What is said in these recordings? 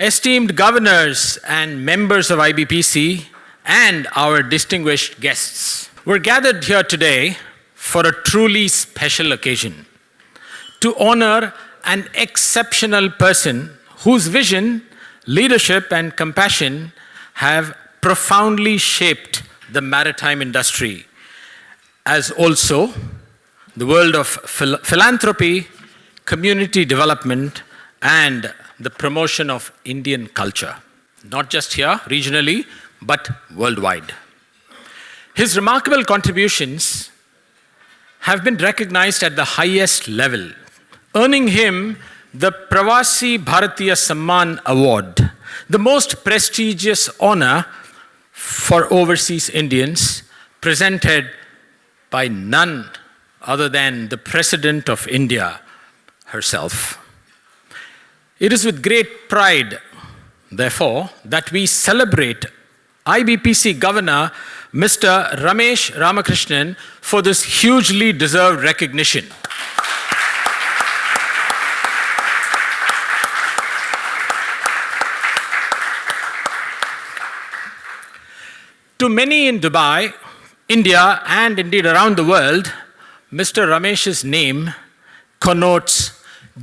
esteemed governors and members of IBPC, and our distinguished guests. We're gathered here today for a truly special occasion to honor an exceptional person whose vision, leadership, and compassion have profoundly shaped the maritime industry, as also the world of philanthropy, community development, and the promotion of Indian culture, not just here regionally, but worldwide. His remarkable contributions have been recognized at the highest level, earning him the Pravasi Bharatiya Samman Award, the most prestigious honor for overseas Indians, presented by none other than the President of India herself. It is with great pride, therefore, that we celebrate IBPC Governor Mr. Ramesh Ramakrishnan for this hugely deserved recognition. To many in Dubai, India, and indeed around the world, Mr. Ramesh's name connotes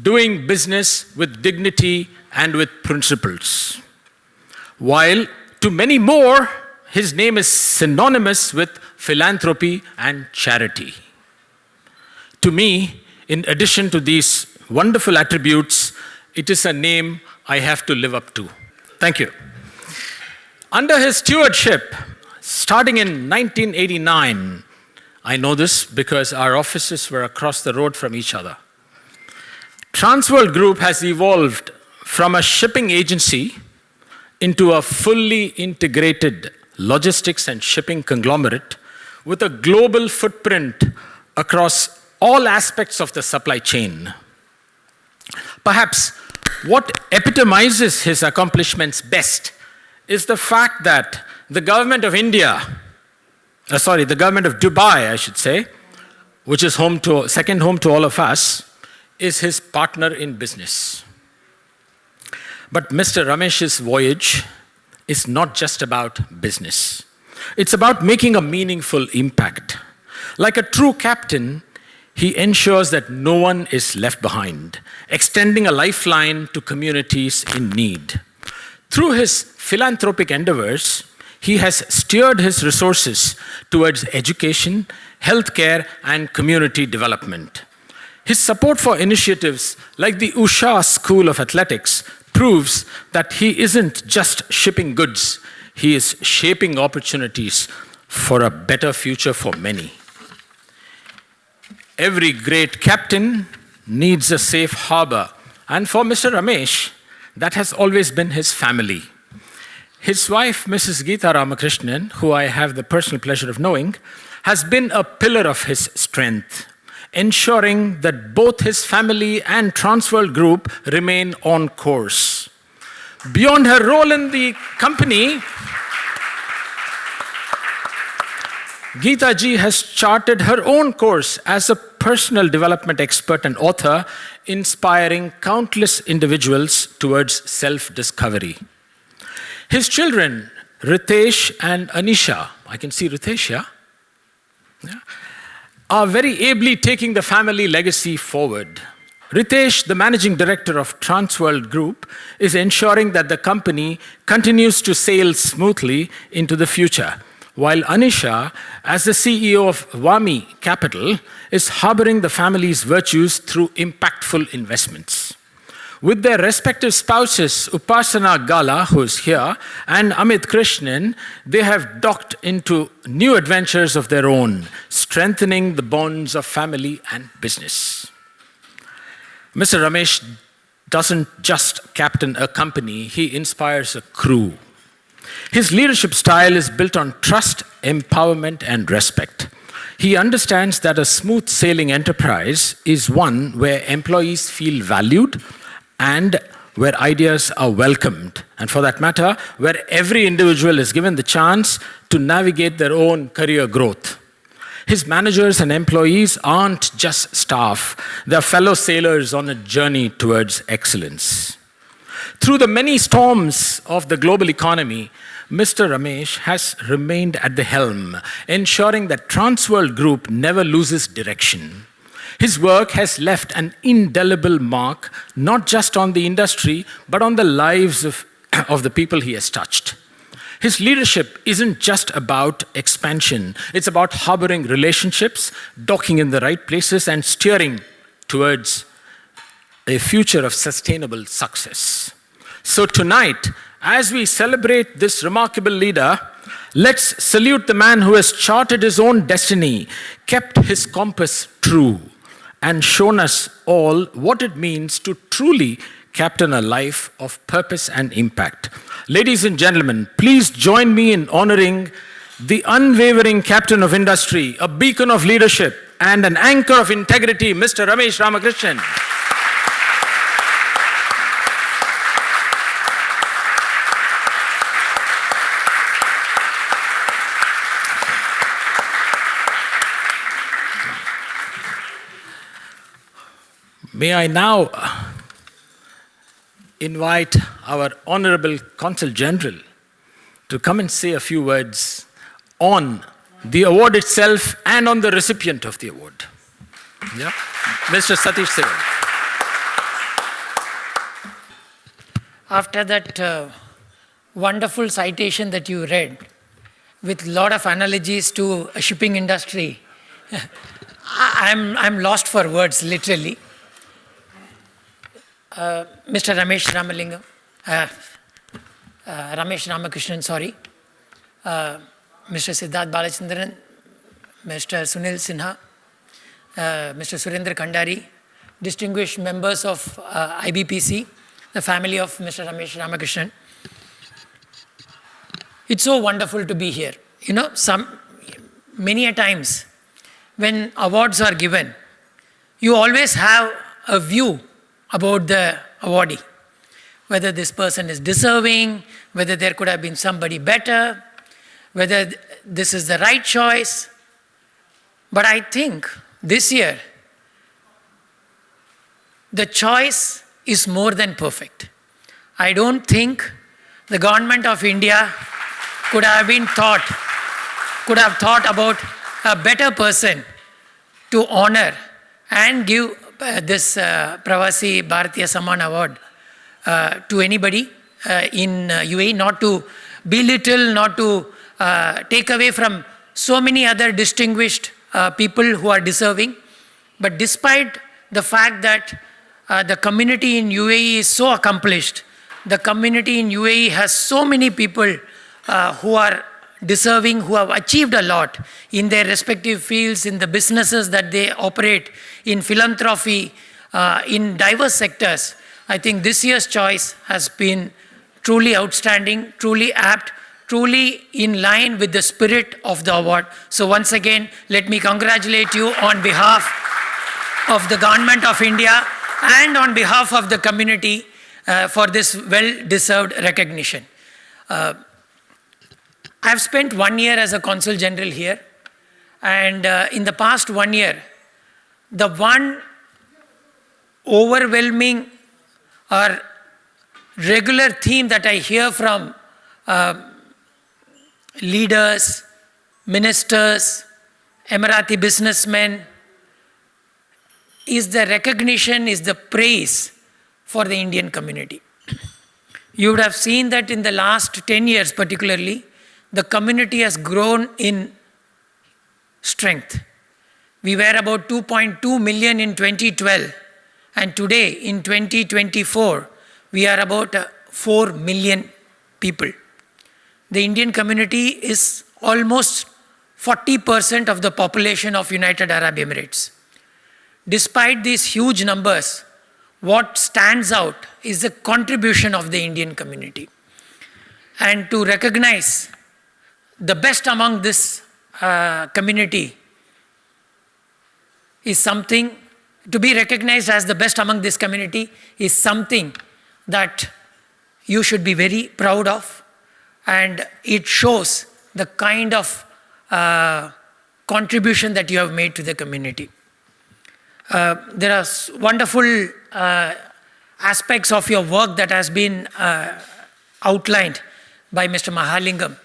doing business with dignity and with principles. While to many more, his name is synonymous with philanthropy and charity. To me, in addition to these wonderful attributes, it is a name I have to live up to. Thank you. Under his stewardship, starting in 1989, I know this because our offices were across the road from each other, Transworld Group has evolved from a shipping agency into a fully integrated logistics and shipping conglomerate with a global footprint across all aspects of the supply chain. Perhaps what epitomizes his accomplishments best is the fact that the government of the government of Dubai, I should say, which is second home to all of us, is his partner in business. But Mr. Ramesh's voyage is not just about business. It's about making a meaningful impact. Like a true captain, he ensures that no one is left behind, extending a lifeline to communities in need. Through his philanthropic endeavors, he has steered his resources towards education, healthcare, and community development. His support for initiatives like the Usha School of Athletics proves that he isn't just shipping goods, he is shaping opportunities for a better future for many. Every great captain needs a safe harbor, and for Mr. Ramesh, that has always been his family. His wife, Mrs. Geeta Ramakrishnan, who I have the personal pleasure of knowing, has been a pillar of his strength, ensuring that both his family and Transworld Group remain on course. Beyond her role in the company, Geeta ji has charted her own course as a personal development expert and author, inspiring countless individuals towards self-discovery. His children, Ritesh and Anisha, I can see Ritesh here, are very ably taking the family legacy forward. Ritesh, the managing director of Transworld Group, is ensuring that the company continues to sail smoothly into the future, while Anisha, as the CEO of Wami Capital, is harboring the family's virtues through impactful investments. With their respective spouses, Upasana Gala, who is here, and Amit Krishnan, they have docked into new adventures of their own, strengthening the bonds of family and business. Mr. Ramesh doesn't just captain a company, he inspires a crew. His leadership style is built on trust, empowerment, and respect. He understands that a smooth sailing enterprise is one where employees feel valued and where ideas are welcomed, and for that matter, where every individual is given the chance to navigate their own career growth. His managers and employees aren't just staff, they're fellow sailors on a journey towards excellence. Through the many storms of the global economy, Mr. Ramesh has remained at the helm, ensuring that Transworld Group never loses direction. His work has left an indelible mark, not just on the industry, but on the lives of the people he has touched. His leadership isn't just about expansion, it's about harboring relationships, docking in the right places, and steering towards a future of sustainable success. So tonight, as we celebrate this remarkable leader, let's salute the man who has charted his own destiny, kept his compass true, and shown us all what it means to truly captain a life of purpose and impact. Ladies and gentlemen, please join me in honoring the unwavering captain of industry, a beacon of leadership, and an anchor of integrity, Mr. Ramesh Ramakrishnan. May I now invite our Honorable Consul General to come and say a few words on the award itself and on the recipient of the award. Yeah? Mr. Satish Segal. After that wonderful citation that you read, with a lot of analogies to a shipping industry, I'm lost for words, literally. Mr. Ramesh Ramalingam, Ramesh Ramakrishnan, sorry, Mr. Siddharth Balachandran, Mr. Sunil Sinha, Mr. Surendra Kandari, distinguished members of IBPC, the family of Mr. Ramesh Ramakrishnan. It's so wonderful to be here. You know, many a times when awards are given, you always have a view about the awardee, whether this person is deserving, whether there could have been somebody better, whether this is the right choice. But I think this year, the choice is more than perfect. I don't think the government of India could have thought about a better person to honor and give this Pravasi Bharatiya Samman award to anybody in UAE, not to belittle, not to take away from so many other distinguished people who are deserving. But despite the fact that the community in UAE is so accomplished, the community in UAE has so many people who are deserving, who have achieved a lot in their respective fields, in the businesses that they operate, in philanthropy, in diverse sectors. I think this year's choice has been truly outstanding, truly apt, truly in line with the spirit of the award. So once again, let me congratulate you on behalf of the Government of India and on behalf of the community for this well-deserved recognition. I've spent 1 year as a Consul General here, and in the past 1 year, the one overwhelming or regular theme that I hear from leaders, ministers, Emirati businessmen is the recognition, is the praise for the Indian community. You would have seen that in the last 10 years particularly, the community has grown in strength. We were about 2.2 million in 2012, and today in 2024, we are about 4 million people. The Indian community is almost 40% of the population of United Arab Emirates. Despite these huge numbers, what stands out is the contribution of the Indian community. And to recognize the best among this community is something, to be recognized as the best among this community is something that you should be very proud of, and it shows the kind of contribution that you have made to the community. There are wonderful aspects of your work that has been outlined by Mr. Mahalingam.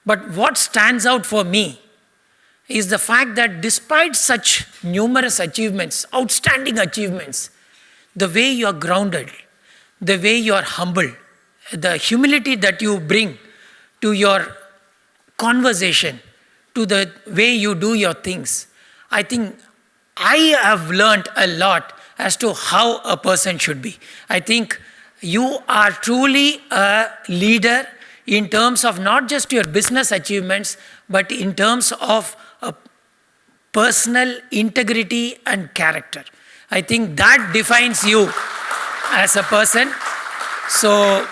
But what stands out for me is the fact that despite such numerous achievements, outstanding achievements, the way you are grounded, the way you are humble, the humility that you bring to your conversation, to the way you do your things, I think I have learned a lot as to how a person should be. I think you are truly a leader in terms of not just your business achievements, but in terms of a personal integrity and character. I think that defines you as a person. So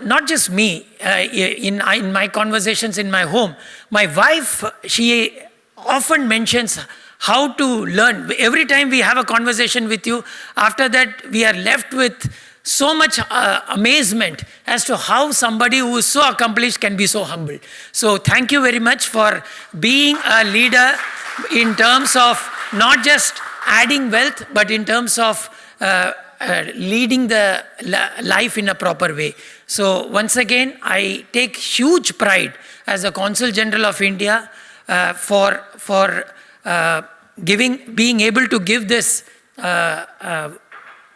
not just me, in my conversations in my home, my wife, she often mentions how to learn. Every time we have a conversation with you, after that we are left with so much amazement as to how somebody who is so accomplished can be so humble. So thank you very much for being a leader in terms of not just adding wealth, but in terms of leading the life in a proper way. So once again, I take huge pride as the Consul General of India for being able to give this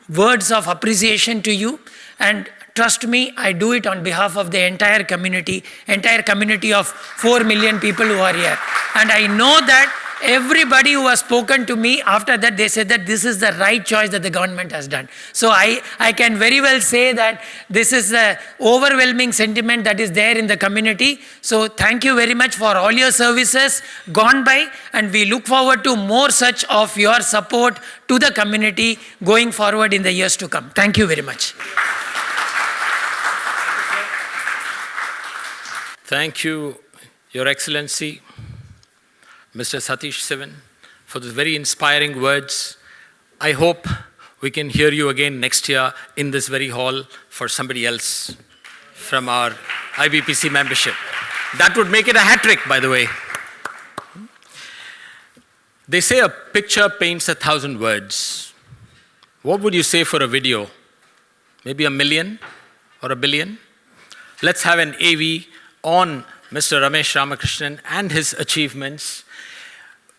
words of appreciation to you. And trust me, I do it on behalf of the entire community of 4 million people who are here. And I know that everybody who has spoken to me after that, they said that this is the right choice that the government has done. So I can very well say that this is the overwhelming sentiment that is there in the community. So thank you very much for all your services gone by, and we look forward to more such of your support to the community going forward in the years to come. Thank you very much. Thank you, Your Excellency, Mr. Satish Sivan, for those very inspiring words. I hope we can hear you again next year in this very hall for somebody else from our IBPC membership. That would make it a hat trick, by the way. They say a picture paints 1,000 words. What would you say for a video? Maybe 1 million or 1 billion? Let's have an AV on Mr. Ramesh Ramakrishnan and his achievements.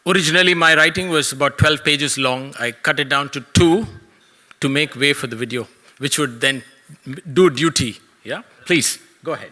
Originally, my writing was about 12 pages long. I cut it down to 2 to make way for the video, which would then do duty. Yeah? Please, go ahead.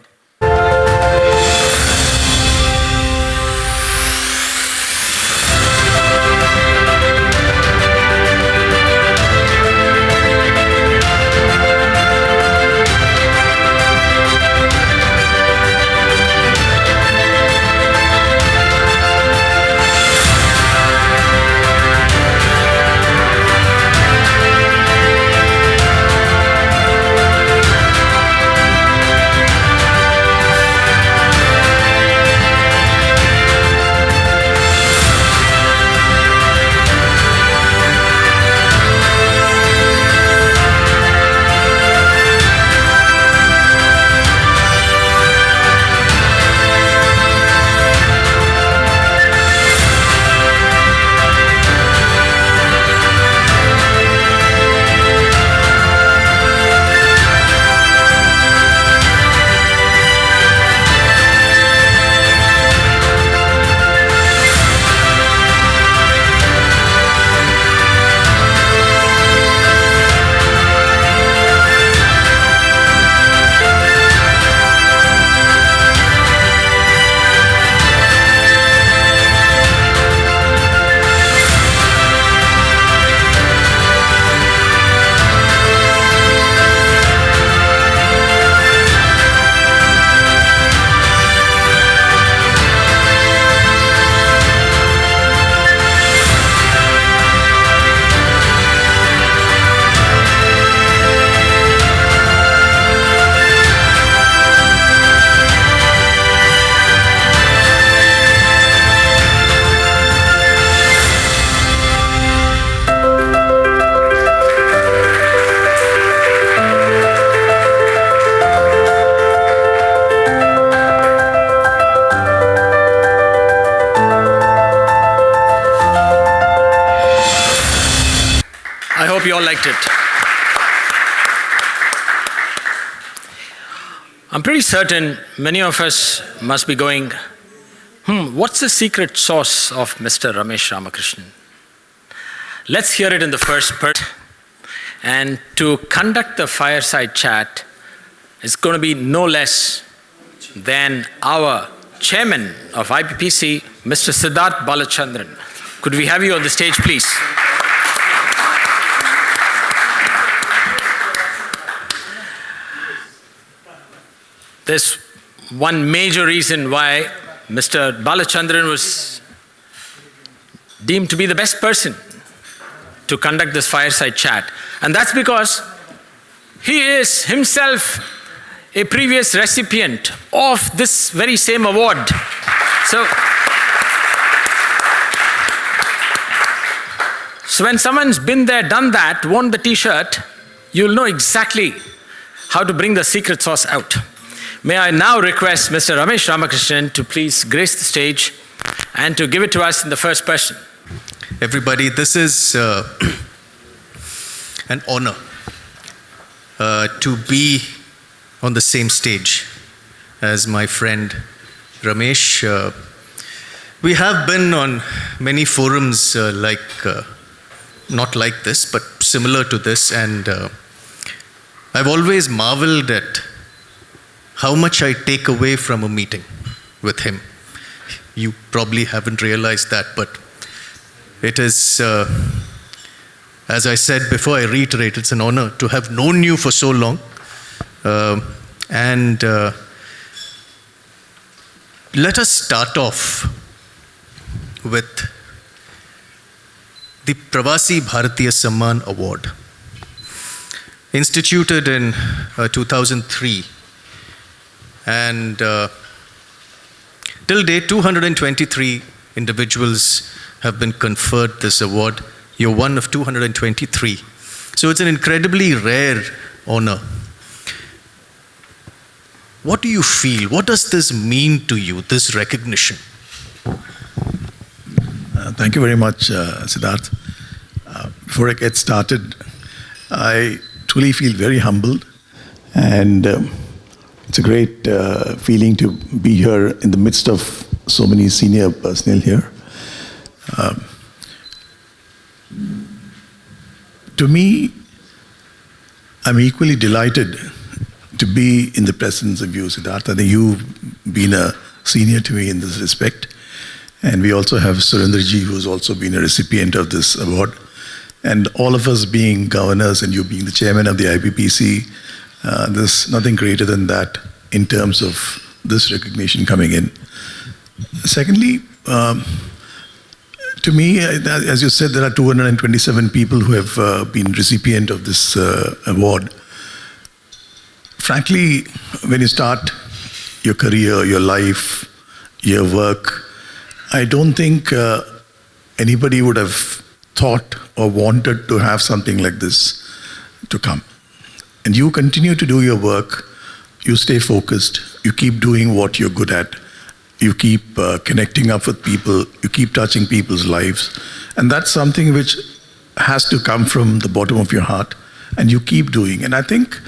I hope you all liked it. I'm pretty certain many of us must be going, what's the secret sauce of Mr. Ramesh Ramakrishnan? Let's hear it in the first person. And to conduct the fireside chat is going to be no less than our chairman of IPPC, Mr. Siddharth Balachandran. Could we have you on the stage, please? There's one major reason why Mr. Balachandran was deemed to be the best person to conduct this fireside chat. And that's because he is himself a previous recipient of this very same award. So when someone's been there, done that, worn the t-shirt, you'll know exactly how to bring the secret sauce out. May I now request Mr. Ramesh Ramakrishnan to please grace the stage and to give it to us in the first person. Everybody, this is an honor to be on the same stage as my friend Ramesh. We have been on many forums not like this, but similar to this, and I've always marveled at how much I take away from a meeting with him. You probably haven't realized that, but it is, as I said before, I reiterate, it's an honor to have known you for so long. And let us start off with the Pravasi Bharatiya Samman Award, instituted in 2003. And till date, 223 individuals have been conferred this award. You're one of 223. So it's an incredibly rare honor. What do you feel? What does this mean to you, this recognition? Thank you very much, Siddharth. Before I get started, I truly feel very humbled, and it's a great feeling to be here in the midst of so many senior personnel here. To me, I'm equally delighted to be in the presence of you, Siddharth. I think you've been a senior to me in this respect. And we also have Surendraji, who's also been a recipient of this award. And all of us being governors and you being the chairman of the IPPC, there's nothing greater than that in terms of this recognition coming in. Secondly, to me, as you said, there are 227 people who have been recipient of this award. Frankly, when you start your career, your life, your work, I don't think anybody would have thought or wanted to have something like this to come. And you continue to do your work, you stay focused, you keep doing what you're good at, you keep connecting up with people, you keep touching people's lives. And that's something which has to come from the bottom of your heart, and you keep doing. And I think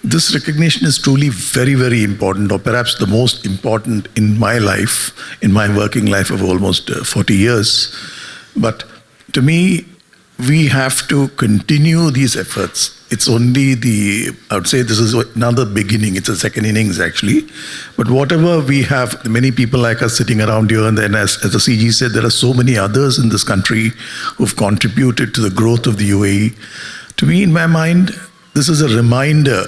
this recognition is truly very, very important, or perhaps the most important in my life, in my working life of almost 40 years. But to me, we have to continue these efforts. It's only I would say this is another beginning. It's a second innings, actually. But whatever we have, many people like us sitting around here, and then as the CG said, there are so many others in this country who've contributed to the growth of the UAE. To me, in my mind, this is a reminder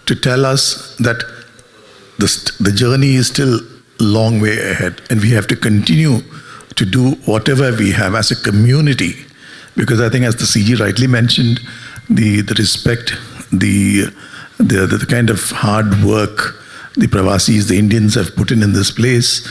to tell us that the journey is still a long way ahead, and we have to continue to do whatever we have as a community. Because I think, as the CG rightly mentioned, the respect, the kind of hard work the Pravasis, the Indians have put in this place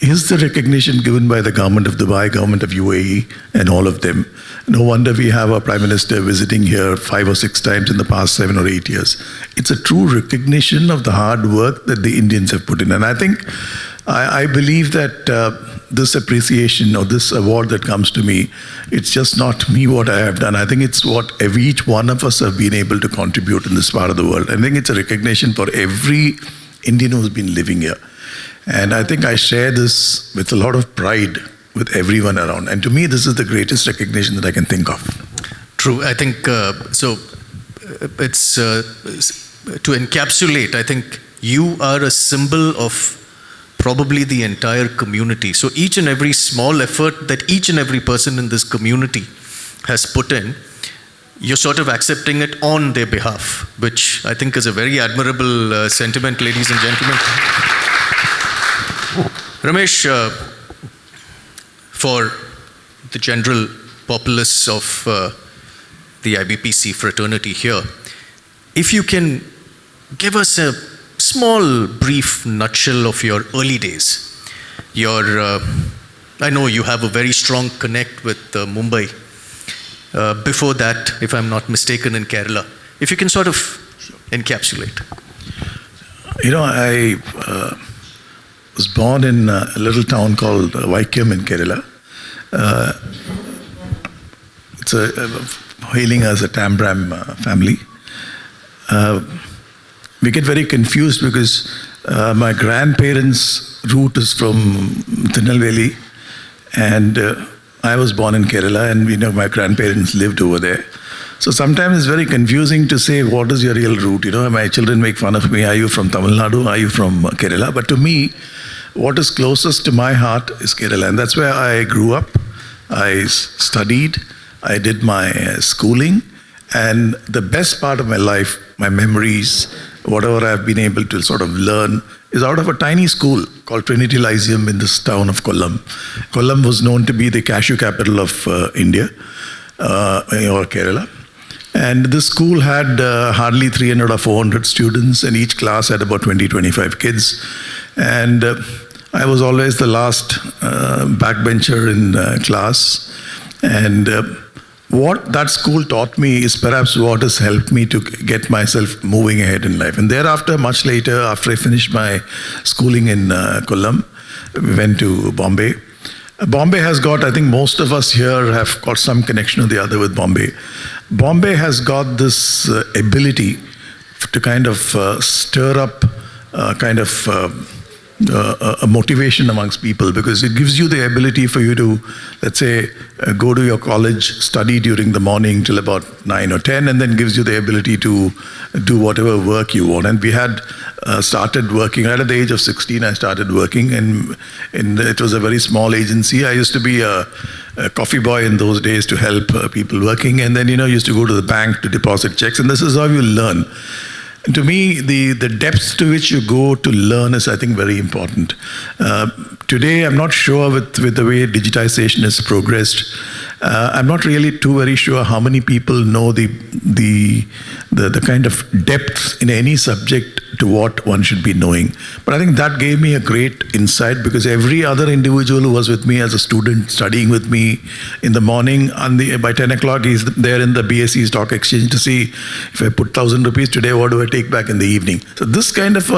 is the recognition given by the government of Dubai, government of UAE, and all of them. No wonder we have our Prime Minister visiting here 5 or 6 times in the past 7 or 8 years. It's a true recognition of the hard work that the Indians have put in. And I think, I believe that this appreciation or this award that comes to me, it's just not me what I have done. I think it's what each one of us have been able to contribute in this part of the world. I think it's a recognition for every Indian who's been living here. And I think I share this with a lot of pride with everyone around. And to me, this is the greatest recognition that I can think of. True. I think it's to encapsulate. I think you are a symbol of probably the entire community. So each and every small effort that each and every person in this community has put in, you're sort of accepting it on their behalf, which I think is a very admirable sentiment, ladies and gentlemen. Ramesh, for the general populace of the IBPC fraternity here, if you can give us a small, brief nutshell of your early days. I know you have a very strong connect with Mumbai. Before that, if I'm not mistaken, in Kerala. If you can sort of encapsulate. You know, I was born in a little town called Vaikam in Kerala. It's hailing as a Tambram family. We get very confused because my grandparents' root is from Tirunelveli, and I was born in Kerala, and my grandparents lived over there. So sometimes it's very confusing to say, what is your real root? My children make fun of me. Are you from Tamil Nadu? Are you from Kerala? But to me, what is closest to my heart is Kerala, and that's where I grew up. I studied, I did my schooling, and the best part of my life, my memories, whatever I've been able to sort of learn, is out of a tiny school called Trinity Lyceum in this town of Kollam. Kollam was known to be the cashew capital of India, or Kerala. And this school had hardly 300 or 400 students, and each class had about 20-25 kids. And I was always the last backbencher in class. And what that school taught me is perhaps what has helped me to get myself moving ahead in life. And thereafter, much later, after I finished my schooling in Kollam, we went to Bombay. Bombay has got, I think most of us here have got some connection or the other with Bombay. Bombay has got this ability to kind of stir up a motivation amongst people, because it gives you the ability for you to, let's say, go to your college, study during the morning till about 9 or 10, and then gives you the ability to do whatever work you want. And we had started working, right at the age of 16, I started working, and it was a very small agency. I used to be a coffee boy in those days to help people working, and then, used to go to the bank to deposit checks, and this is how you learn. And to me, the depths to which you go to learn is, I think, very important. Today, I'm not sure with the way digitization has progressed. I'm not really very sure how many people know the kind of depth in any subject to what one should be knowing. But I think that gave me a great insight, because every other individual who was with me as a student, studying with me in the morning, by 10 o'clock, he's there in the BSE stock exchange to see, if I put 1,000 rupees today, what do I take back in the evening? So this kind of,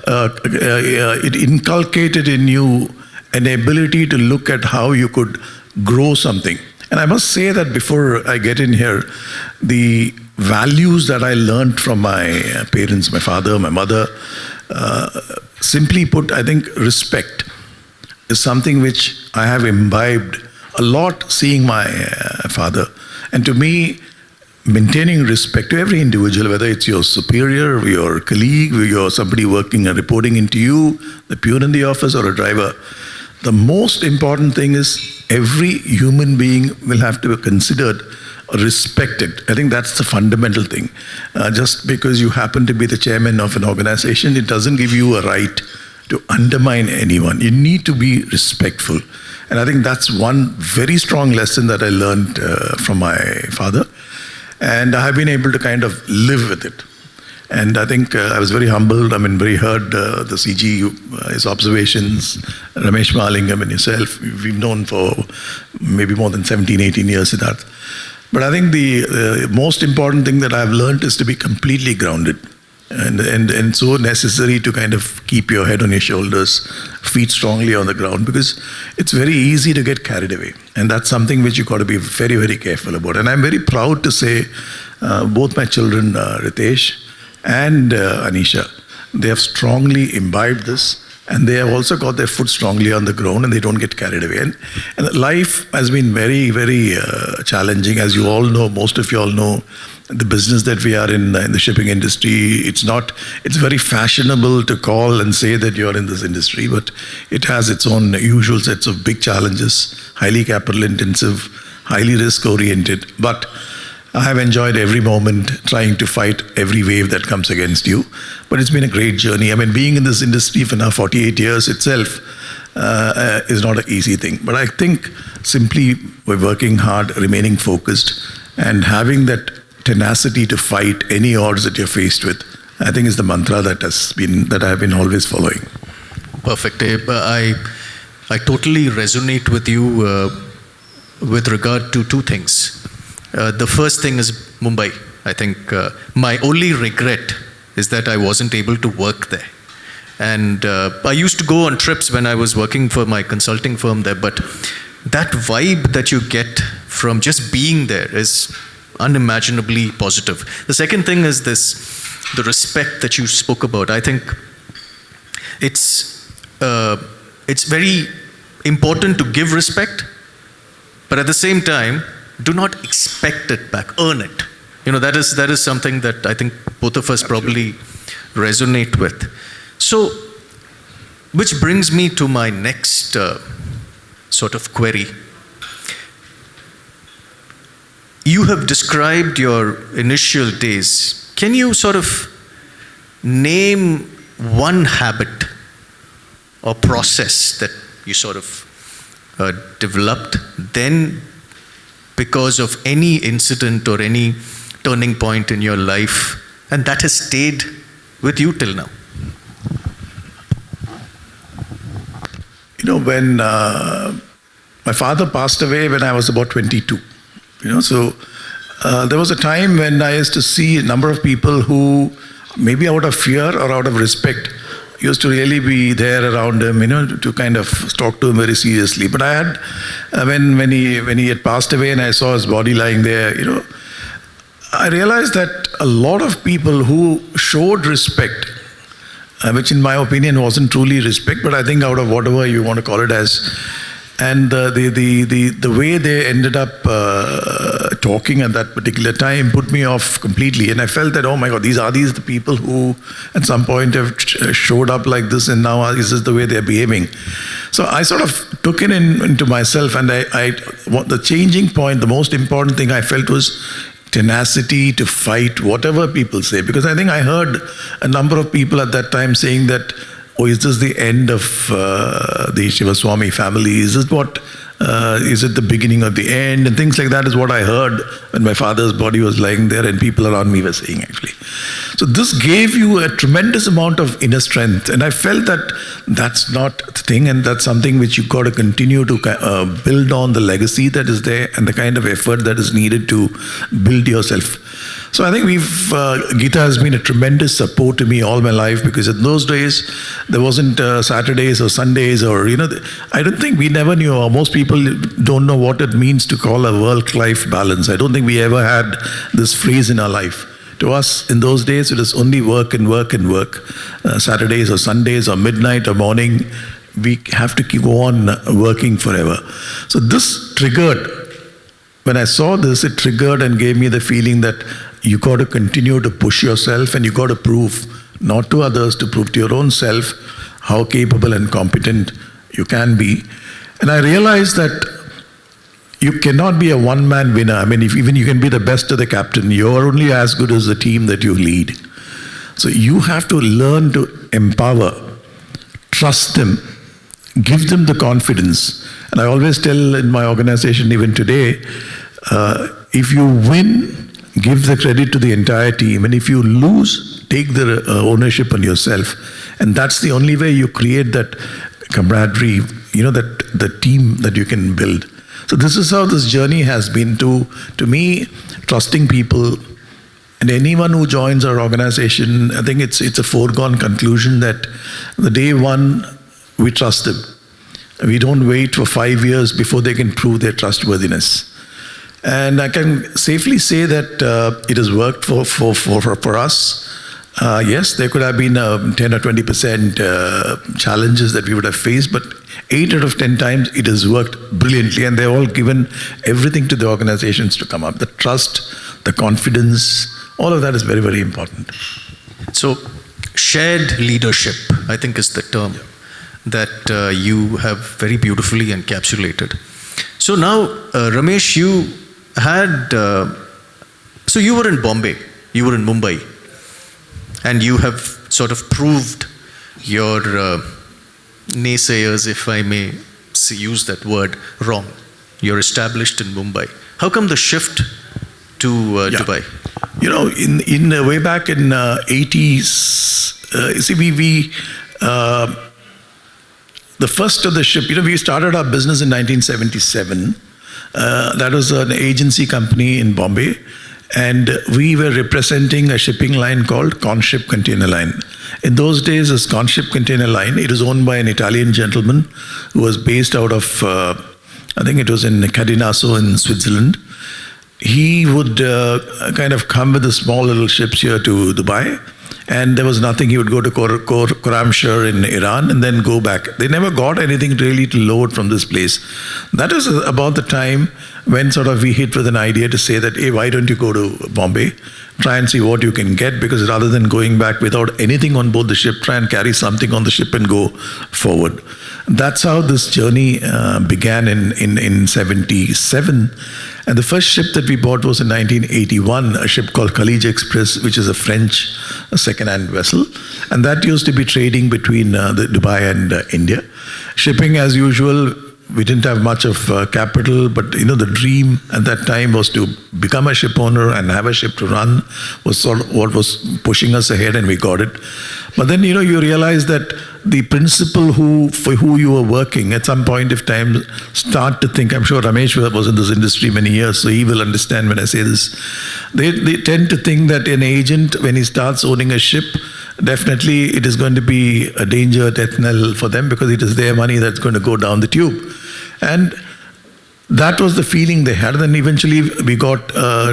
it inculcated in you an ability to look at how you could grow something. And I must say that before I get in here, the values that I learned from my parents, my father, my mother, simply put, I think respect is something which I have imbibed a lot seeing my father. And to me, maintaining respect to every individual, whether it's your superior, your colleague, or somebody working and reporting into you, the peon in the office, or a driver, the most important thing is every human being will have to be considered or respected. I think that's the fundamental thing. Just because you happen to be the chairman of an organization, it doesn't give you a right to undermine anyone. You need to be respectful. And I think that's one very strong lesson that I learned from my father. And I have been able to kind of live with it. And I think I was very humbled, very heard the CG, his observations, Ramesh Mahalingam and yourself. We've known for maybe more than 17, 18 years, Siddharth. But I think the most important thing that I've learned is to be completely grounded. And so necessary to kind of keep your head on your shoulders, feet strongly on the ground, because it's very easy to get carried away. And that's something which you got to be very, very careful about. And I'm very proud to say both my children, Ritesh and Anisha, they have strongly imbibed this, and they have also got their foot strongly on the ground, and they don't get carried away. And life has been very, very challenging. As you all know, most of you all know, the business that we are in the shipping industry, it's very fashionable to call and say that you're in this industry, but it has its own usual sets of big challenges, highly capital intensive, highly risk oriented. But I have enjoyed every moment trying to fight every wave that comes against you. But it's been a great journey. I mean, being in this industry for now 48 years itself is not an easy thing. But I think simply we're working hard, remaining focused, and having that tenacity to fight any odds that you're faced with, I think is the mantra that I have been always following. Perfect. I totally resonate with you with regard to two things. The first thing is Mumbai. I think my only regret is that I wasn't able to work there. And I used to go on trips when I was working for my consulting firm there, but that vibe that you get from just being there is unimaginably positive. The second thing is the respect that you spoke about. I think it's very important to give respect, but at the same time, do not expect it back, earn it. That is something that I think both of us probably resonate with. So, which brings me to my next sort of query. You have described your initial days. Can you sort of name one habit or process that you sort of developed then, because of any incident or any turning point in your life, and that has stayed with you till now? When my father passed away when I was about 22, so there was a time when I used to see a number of people who, maybe out of fear or out of respect, used to really be there around him, to kind of talk to him very seriously. But I had, when he had passed away and I saw his body lying there, I realized that a lot of people who showed respect, which in my opinion wasn't truly respect, but I think out of whatever you want to call it as, and the way they ended up talking at that particular time put me off completely. And I felt that, oh my God, these are the people who at some point have showed up like this, and now this is the way they're behaving. So I sort of took it into myself, and the changing point, the most important thing I felt was tenacity to fight whatever people say. Because I think I heard a number of people at that time saying that, oh, is this the end of the Shivaswamy family? Is it the beginning of the end? And things like that is what I heard when my father's body was lying there and people around me were saying, actually. So this gave you a tremendous amount of inner strength. And I felt that that's not the thing, and that's something which you got to continue to build on, the legacy that is there and the kind of effort that is needed to build yourself. So I think Geeta has been a tremendous support to me all my life, because in those days, there wasn't Saturdays or Sundays or, I don't think we never knew, or most people don't know what it means to call a work-life balance. I don't think we ever had this phrase in our life. To us, in those days, it was only work and work and work. Saturdays or Sundays or midnight or morning, we have to keep on working forever. So this triggered, when I saw this, it triggered and gave me the feeling that you got to continue to push yourself, and you got to prove, not to others, to prove to your own self how capable and competent you can be. And I realized that you cannot be a one-man winner. I mean, even you can be the best of the captain, you're only as good as the team that you lead. So you have to learn to empower, trust them, give them the confidence. And I always tell in my organization, even today, if you win, give the credit to the entire team. And if you lose, take the ownership on yourself. And that's the only way you create that camaraderie, that the team that you can build. So this is how this journey has been to me, trusting people. And anyone who joins our organization, I think it's a foregone conclusion that the day one, we trust them. We don't wait for 5 years before they can prove their trustworthiness. And I can safely say that it has worked for us. Yes, there could have been 10 or 20% challenges that we would have faced, but 8 out of 10 times it has worked brilliantly, and they've all given everything to the organizations to come up. The trust, the confidence, all of that is very, very important. So, shared leadership, I think, is the term that you have very beautifully encapsulated. So now, Ramesh, you had, so you were in Bombay, you were in Mumbai, and you have sort of proved your naysayers, if I may use that word, wrong. You're established in Mumbai. How come the shift to Dubai? You know, in way back in 80s, you see, the first of the ship, you know, we started our business in 1977. That was an agency company in Bombay. And we were representing a shipping line called Conship Container Line. In those days, this Conship Container Line, it was owned by an Italian gentleman who was based out of, I think it was in Cadinaso in Switzerland. He would kind of come with the small little ships here to Dubai, and there was nothing. He would go to Khorramshahr in Iran and then go back. They never got anything really to load from this place. That was about the time when sort of we hit with an idea to say that, hey, why don't you go to Bombay, try and see what you can get, because rather than going back without anything on board the ship, try and carry something on the ship and go forward. That's how this journey began in 77. And the first ship that we bought was in 1981, a ship called Khalij Express, which is a French second-hand vessel. And that used to be trading between Dubai and India. Shipping as usual. We didn't have much of capital, but you know, the dream at that time was to become a ship owner and have a ship to run was sort of what was pushing us ahead, and we got it. But then, you know, you realize that the principal for who you were working at some point of time start to think, I'm sure Ramesh was in this industry many years, so he will understand when I say this. They tend to think that an agent, when he starts owning a ship, definitely it is going to be a danger, death knell for them, because it is their money that's going to go down the tube. And that was the feeling they had. Then eventually we got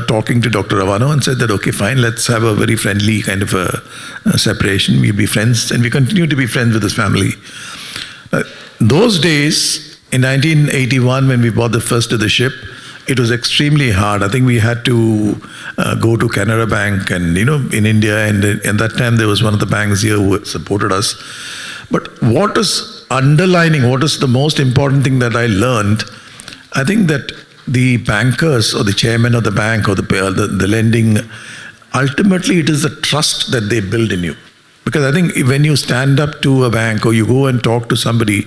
talking to Dr. Ravano and said that, okay, fine, let's have a very friendly kind of a separation. We'll be friends, and we continue to be friends with his family. Those days, in 1981, when we bought the first of the ship, it was extremely hard. I think we had to go to Canara Bank, and you know, in India, and at that time there was one of the banks here who supported us. But what is underlining, what is the most important thing that I learned, I think that the bankers or the chairman of the bank or the lending, ultimately it is the trust that they build in you. Because I think when you stand up to a bank or you go and talk to somebody,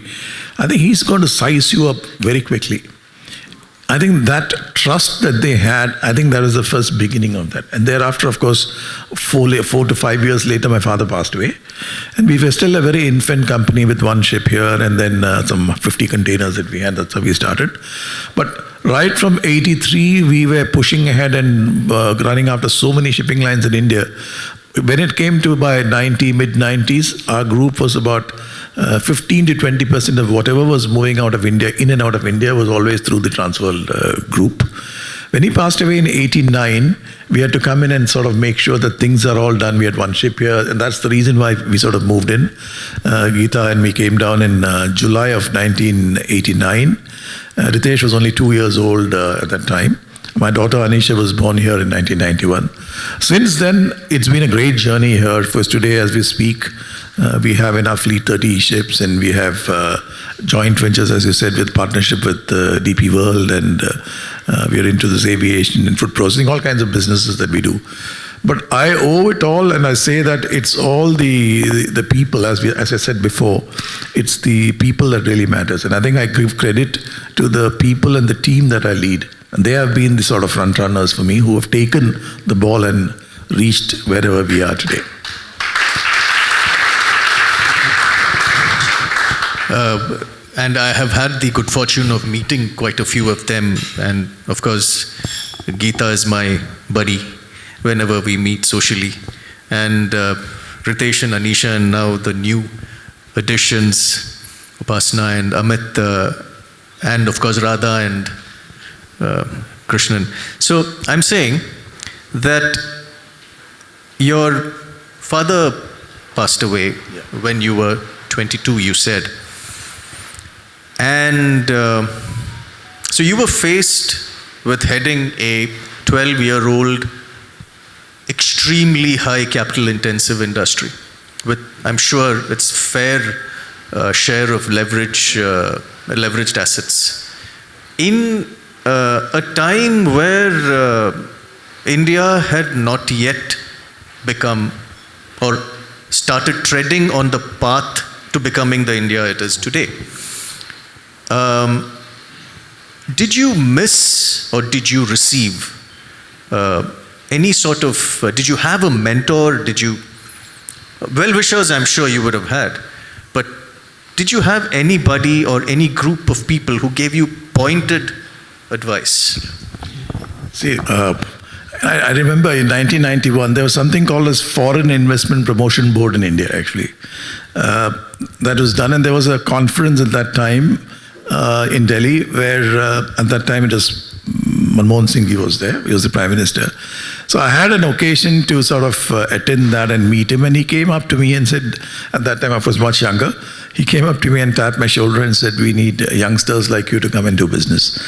I think he's going to size you up very quickly. I think that trust that they had, I think that was the first beginning of that. And thereafter, of course, 4 to 5 years later, my father passed away. And we were still a very infant company with one ship here and then some 50 containers that we had. That's how we started. But right from 83, we were pushing ahead and running after so many shipping lines in India. When it came to by mid-90s, our group was about 15 to 20% of whatever was moving out of India, in and out of India, was always through the Transworld group. When he passed away in 89, we had to come in and sort of make sure that things are all done. We had one ship here, and that's the reason why we sort of moved in. Geeta and me came down in July of 1989. Ritesh was only 2 years old at that time. My daughter Anisha was born here in 1991. Since then, it's been a great journey here. First today, as we speak, we have in our fleet 30 ships, and we have joint ventures, as you said, with partnership with DP World, and we are into this aviation and food processing, all kinds of businesses that we do. But I owe it all, and I say that it's all the people, as I said before, it's the people that really matters. And I think I give credit to the people and the team that I lead. And they have been the sort of front runners for me, who have taken the ball and reached wherever we are today. And I have had the good fortune of meeting quite a few of them. And of course, Geeta is my buddy whenever we meet socially. And Ritesh and Anisha, and now the new additions, Upasana and Amit, and of course Radha and Krishnan. So I'm saying that your father passed away when you were 22, you said. And so you were faced with heading a 12-year-old, extremely high capital-intensive industry with, I'm sure, its fair share of leveraged assets. In a time where India had not yet become or started treading on the path to becoming the India it is today. Did you miss or did you receive any sort of, did you have a mentor? Did you, well-wishers I'm sure you would have had, but did you have anybody or any group of people who gave you pointed advice? See, I remember in 1991, there was something called as Foreign Investment Promotion Board in India, actually. That was done, and there was a conference at that time in Delhi, where at that time it was Manmohan Singh was there. He was the Prime Minister. So I had an occasion to sort of attend that and meet him, and he came up to me and said, at that time I was much younger, he came up to me and tapped my shoulder and said, we need youngsters like you to come and do business.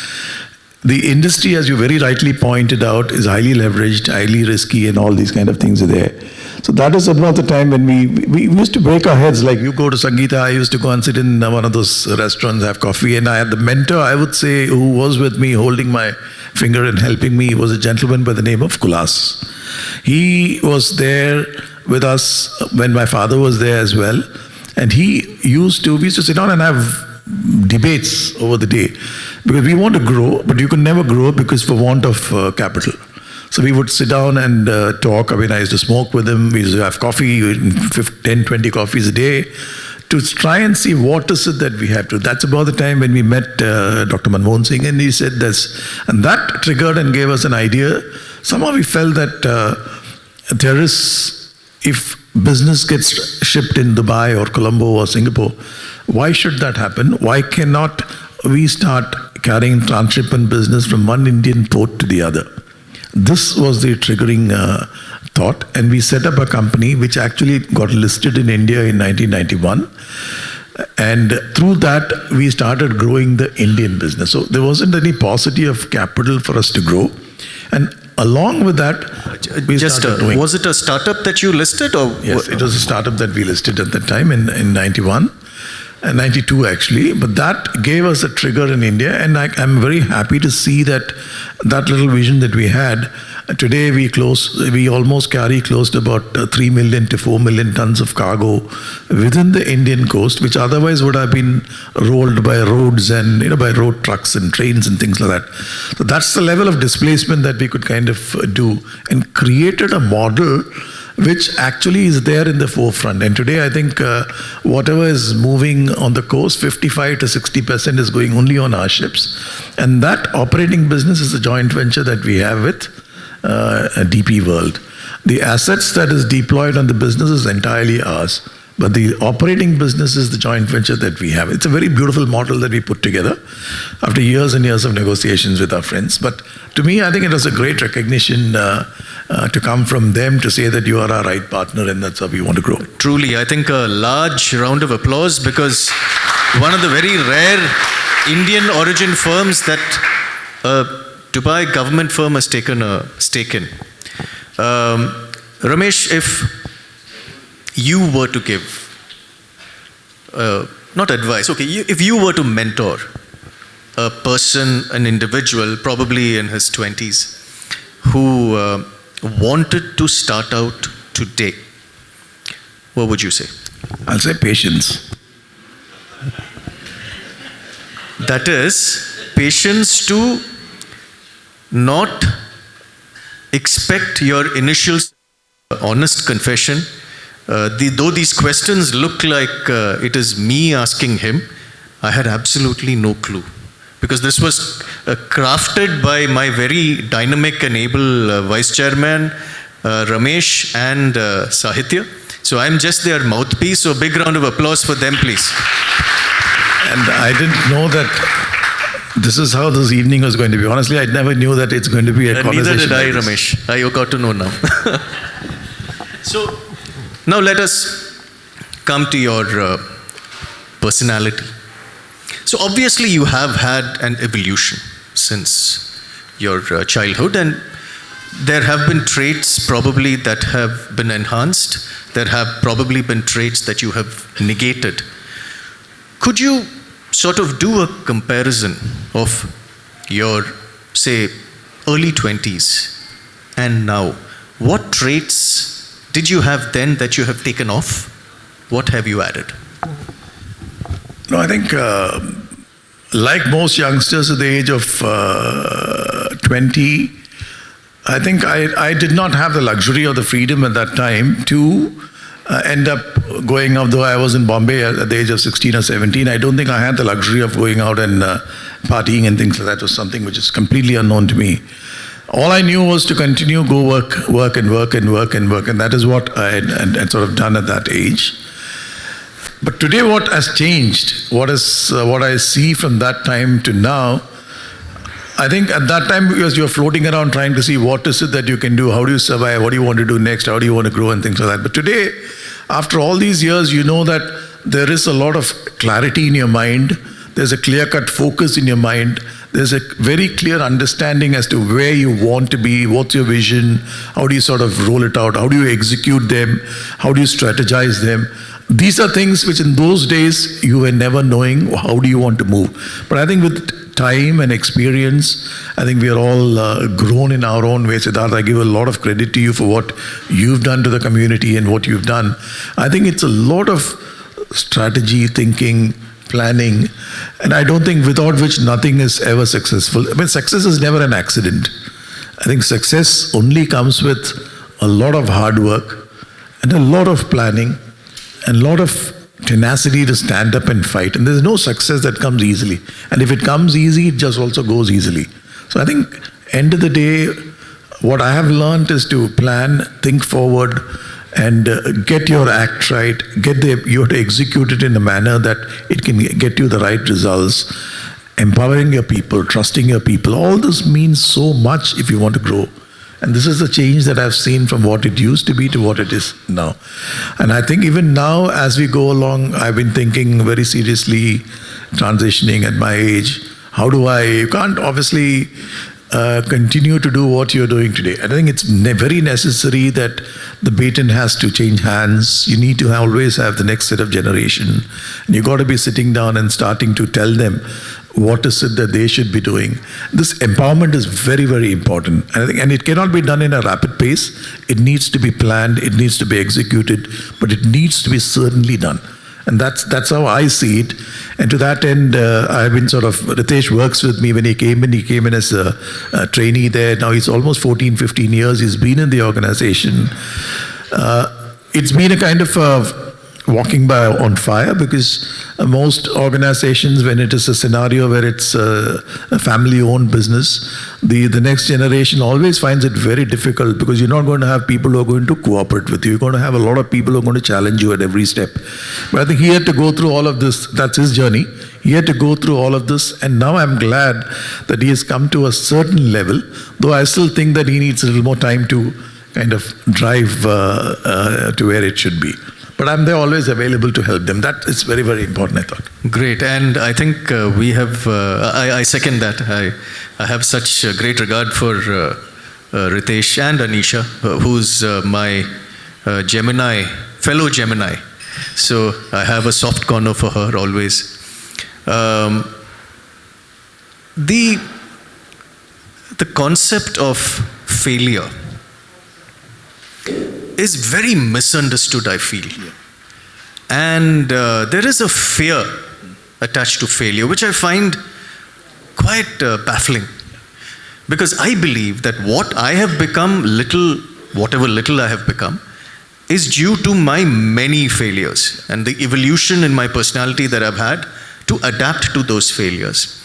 The industry, as you very rightly pointed out, is highly leveraged, highly risky, and all these kind of things are there. So that is about the time when we used to break our heads. Like, you go to Sangeeta, I used to go and sit in one of those restaurants, have coffee, and I had the mentor, I would say, who was with me, holding my finger and helping me, was a gentleman by the name of Kulas. He was there with us when my father was there as well, and we used to sit down and have debates over the day, because we want to grow, but you can never grow because for want of capital. So we would sit down and talk. I mean, I used to smoke with him. We used to have coffee, 10, 20 coffees a day, to try and see what is it that we have to. That's about the time when we met Dr. Manmohan Singh, and he said this. And that triggered and gave us an idea. Somehow we felt that there is, if business gets shipped in Dubai or Colombo or Singapore, why should that happen? Why cannot we start carrying transshipment business from one Indian port to the other? This was the triggering thought, and we set up a company which actually got listed in India in 1991. And through that, we started growing the Indian business. So there wasn't any paucity of capital for us to grow. And along with that, we started doing. Was it a startup that you listed? Or yes, it was a startup that we listed at that time in 91. 92 actually, but that gave us a trigger in India, and I'm very happy to see that little vision that we had. Today we almost carry close to about 3 million to 4 million tons of cargo within the Indian coast, which otherwise would have been rolled by roads and by road trucks and trains and things like that. So that's the level of displacement that we could kind of do, and created a model which actually is there in the forefront. And today I think whatever is moving on the coast, 55 to 60% is going only on our ships. And that operating business is a joint venture that we have with DP World. The assets that is deployed on the business is entirely ours, but the operating business is the joint venture that we have. It's a very beautiful model that we put together after years and years of negotiations with our friends. But to me, I think it was a great recognition to come from them to say that you are our right partner, and that's how we want to grow. Truly, I think a large round of applause, because one of the very rare Indian origin firms that a Dubai government firm has taken a stake in. Ramesh, if you were to give, not advice, okay, if you were to mentor a person, an individual, probably in his 20s, who wanted to start out today, what would you say? I'll say patience. That is, patience to not expect your initial honest confession. Though these questions look like it is me asking him, I had absolutely no clue. Because this was crafted by my very dynamic and able Vice Chairman, Ramesh and Sahitya. So I'm just their mouthpiece, so big round of applause for them, please. And I didn't know that this is how this evening was going to be. Honestly, I never knew that it's going to be a conversation. Neither did I, like Ramesh. I got to know now. So, Now let us come to your personality. So obviously you have had an evolution since your childhood, and there have been traits probably that have been enhanced. There have probably been traits that you have negated. Could you sort of do a comparison of your, say, early 20s and now? What traits did you have then that you have taken off? What have you added? No, I think like most youngsters at the age of 20, I think I did not have the luxury or the freedom at that time to end up going out, though I was in Bombay at the age of 16 or 17. I don't think I had the luxury of going out and partying and things like that. It was something which is completely unknown to me. All I knew was to continue, go work, and that is what I had sort of done at that age. But today what has changed, what I see from that time to now, I think at that time, because you're floating around trying to see what is it that you can do, how do you survive, what do you want to do next, how do you want to grow and things like that. But today, after all these years, you know that there is a lot of clarity in your mind, there's a clear-cut focus in your mind, there's a very clear understanding as to where you want to be, what's your vision, how do you sort of roll it out, how do you execute them, how do you strategize them. These are things which in those days you were never knowing how do you want to move. But I think with time and experience, I think we are all grown in our own way. Siddharth, I give a lot of credit to you for what you've done to the community and what you've done. I think it's a lot of strategy, thinking, planning, and I don't think without which nothing is ever successful. I mean, success is never an accident. I think success only comes with a lot of hard work and a lot of planning and a lot of tenacity to stand up and fight. And there's no success that comes easily. And if it comes easy, it just also goes easily. So I think end of the day, what I have learned is to plan, think forward, and get your act right. You have to execute it in a manner that it can get you the right results. Empowering your people, trusting your people, all this means so much if you want to grow. And this is the change that I've seen from what it used to be to what it is now. And I think even now, as we go along, I've been thinking very seriously, transitioning at my age. You can't obviously continue to do what you're doing today. I think it's very necessary that the baton has to change hands. You need to always have the next set of generation. And you've got to be sitting down and starting to tell them what is it that they should be doing. This empowerment is very, very important. And it cannot be done in a rapid pace. It needs to be planned, it needs to be executed, but it needs to be certainly done. And that's how I see it. And to that end, I've been Ritesh works with me when he came in as a trainee there. Now he's almost 14, 15 years. He's been in the organization. It's been a kind of walking by on fire, because most organizations, when it is a scenario where it's a family-owned business, the next generation always finds it very difficult, because you're not going to have people who are going to cooperate with you. You're going to have a lot of people who are going to challenge you at every step. But I think he had to go through all of this. That's his journey. He had to go through all of this, and now I'm glad that he has come to a certain level, though I still think that he needs a little more time to kind of drive to where it should be. But I'm there always available to help them. That is very, very important, I thought. Great. And I think we have, I second that. I have such great regard for Ritesh and Anisha, who's my fellow Gemini. So I have a soft corner for her always. The concept of failure is very misunderstood, I feel. And there is a fear attached to failure, which I find quite baffling. Because I believe that what I have become, whatever little I have become, is due to my many failures and the evolution in my personality that I've had to adapt to those failures.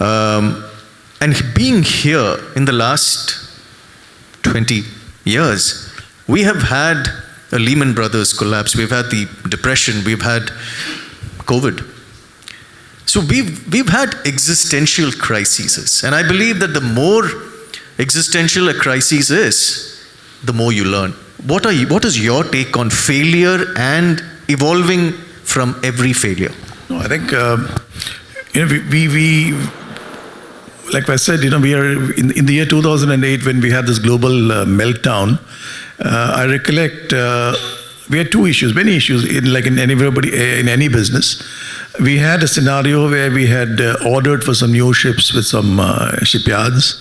And being here in the last 20 years, we have had a Lehman Brothers collapse, we've had the depression, we've had COVID. So we've had existential crises. And I believe that the more existential a crisis is, the more you learn. what is your take on failure and evolving from every failure? No, I think we like I said, we are in the year 2008 when we had this global meltdown. I recollect we had two issues, many issues in any business. We had a scenario where we had ordered for some new ships with some shipyards.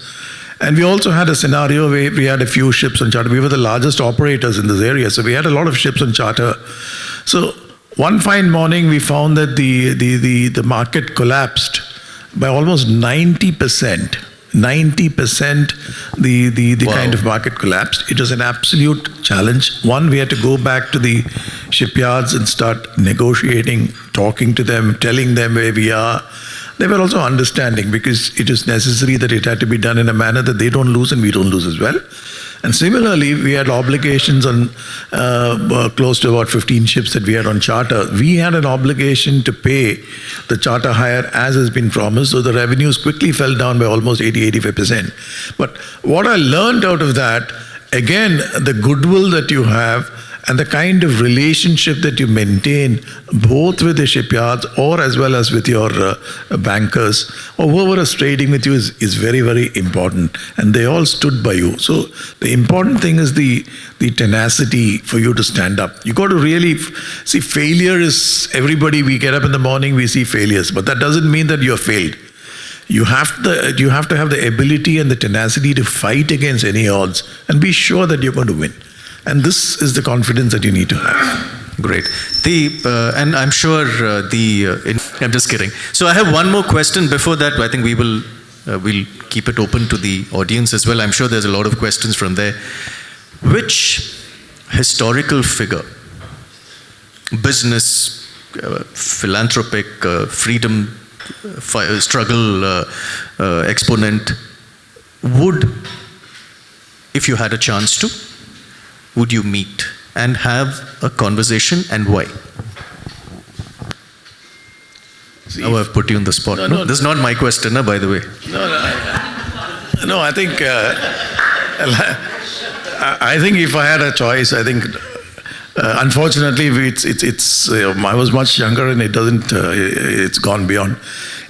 And we also had a scenario where we had a few ships on charter. We were the largest operators in this area, so we had a lot of ships on charter. So one fine morning, we found that the market collapsed by almost 90%. 90% the Wow. kind of market collapsed. It was an absolute challenge. One, we had to go back to the shipyards and start negotiating, talking to them, telling them where we are. They were also understanding because it is necessary that it had to be done in a manner that they don't lose and we don't lose as well. And similarly, we had obligations on close to about 15 ships that we had on charter. We had an obligation to pay the charter hire as has been promised, so the revenues quickly fell down by almost 80-85%. But what I learned out of that, again, the goodwill that you have and the kind of relationship that you maintain both with the shipyards or as well as with your bankers or whoever is trading with you is very, very important. And they all stood by you. So the important thing is the tenacity for you to stand up. You got to really see, failure is everybody. We get up in the morning, we see failures, but that doesn't mean that you're failed. You have to have the ability and the tenacity to fight against any odds and be sure that you're going to win. And this is the confidence that you need to have. Great. And I'm sure I'm just kidding. So I have one more question. Before that, I think we'll keep it open to the audience as well. I'm sure there's a lot of questions from there. Which historical figure, business, philanthropic, freedom struggle exponent would, if you had a chance to, would you meet and have a conversation, and why? Now I've put you on the spot. No, this is not my question, by the way. No, I think I think if I had a choice, I think unfortunately it's I was much younger and it's gone beyond.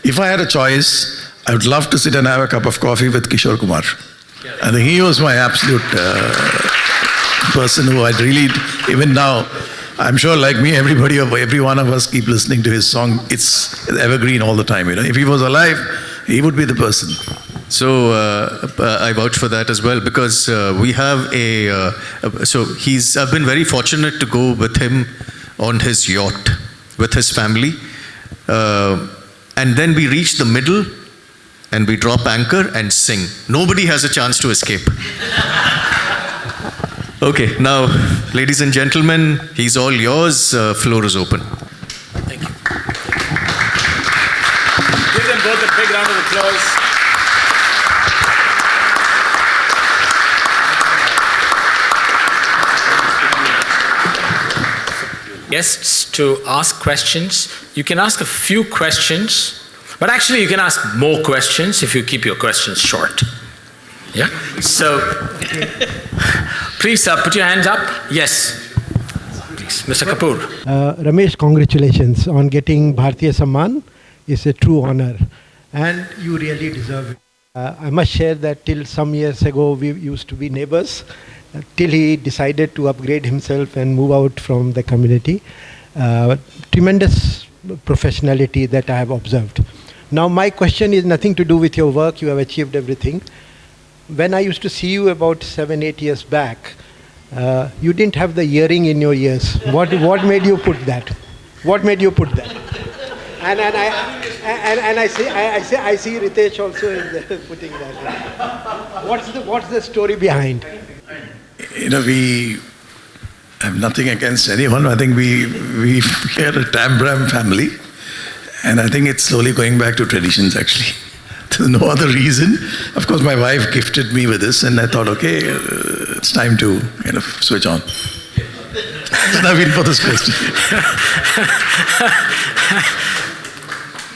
If I had a choice, I would love to sit and have a cup of coffee with Kishore Kumar. I think he was my absolute person who I'd really, even now, I'm sure like me, every one of us keep listening to his song. It's evergreen all the time. If he was alive, he would be the person. So I vouch for that as well, because we have I've been very fortunate to go with him on his yacht with his family, and then we reach the middle and we drop anchor and sing. Nobody has a chance to escape. Okay, now, ladies and gentlemen, he's all yours. Floor is open. Thank you. Give them both a big round of applause. Guests to ask questions. You can ask a few questions, but actually you can ask more questions if you keep your questions short. Yeah? So, please put your hands up. Yes. Please, Mr. Kapoor. Ramesh, congratulations on getting Bharatiya Samman. It's a true honor, and you really deserve it. I must share that till some years ago we used to be neighbors, till he decided to upgrade himself and move out from the community. Tremendous professionality that I have observed. Now my question is nothing to do with your work. You have achieved everything. When I used to see you about 7-8 years back, you didn't have the earring in your ears. What made you put that? What made you put that? And I see Ritesh also is there putting that. What's the story behind? We have nothing against anyone. I think we are a Tambram family, and I think it's slowly going back to traditions actually. There's no other reason. Of course, my wife gifted me with this, and I thought, okay, it's time to switch on. Naveen for this question.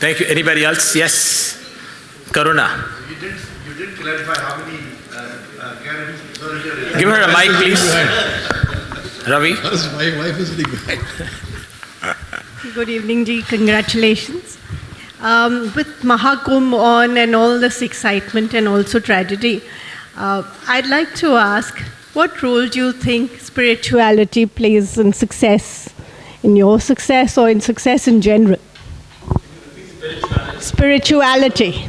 Thank you. Anybody else? Yes. Karuna. You didn't clarify how many Give her a mic, please. Ravi. My wife is sitting behind. Good evening, Ji. Congratulations. With Mahakumbh on and all this excitement and also tragedy, I'd like to ask, what role do you think spirituality plays in success, in your success or in success in general? Spirituality.